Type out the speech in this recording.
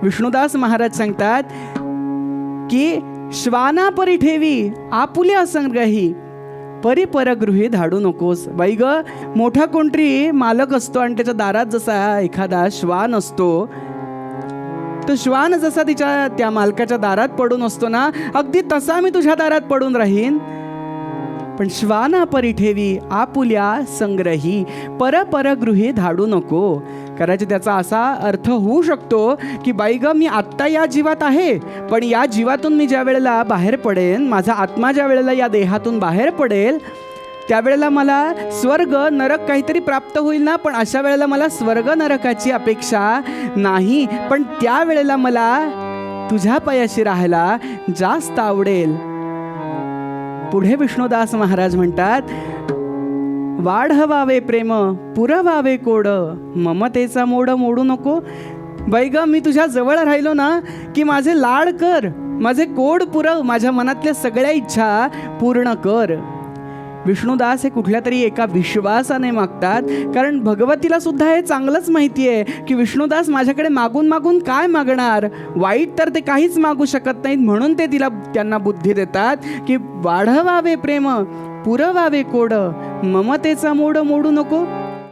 विष्णुदास महाराज सांगतात की श्वाना परी ठेवी आपुल्या संग्रही परी परगृही धाडू नकोस. बाई ग, मोठा कोणतरी मालक असतो आणि त्याच्या दारात जसा एखादा श्वान असतो, तो श्वान जसा त्या मालकाच्या दारात पडून असतो ना, अगदी तसा मी तुझ्या दारात पडून राहीन. पण श्वाना परी ठेवी आपुल्या संग्रही परगृही धाडू नको. कदाचित त्याचा असा अर्थ होऊ शकतो की बाई ग, मी आत्ता या जीवात आहे, पण या जीवातून मी ज्या वेळेला बाहेर पडेन, माझा आत्मा ज्या वेळेला या देहातून बाहेर पडेल, त्यावेळेला मला स्वर्ग नरक काहीतरी प्राप्त होईल ना, पण अशा वेळेला मला स्वर्ग नरकाची अपेक्षा नाही, पण त्यावेळेला मला तुझ्या पायाशी राहायला जास्त आवडेल. पुढे विष्णुदास महाराज म्हणतात, वाढवावे प्रेम पुरवावे कोड ममतेचा मोड मोडू नको. बाई ग, मी तुझ्या जवळ राहिलो ना की माझे लाड कर, माझे कोड पुरव, माझ्या मनातल्या सगळ्या इच्छा पूर्ण कर. विष्णुदास हे कुठल्या तरी एका विश्वासाने मागतात, कारण भगवतीला सुद्धा हे चांगलंच माहिती आहे की विष्णुदास माझ्याकडे मागून मागून काय मागणार, वाईट तर ते काहीच मागू शकत नाहीत. म्हणून ते त्यांना बुद्धी देतात की वाढवावे प्रेम पुरवावे कोड ममतेचा मोड मोडू नको.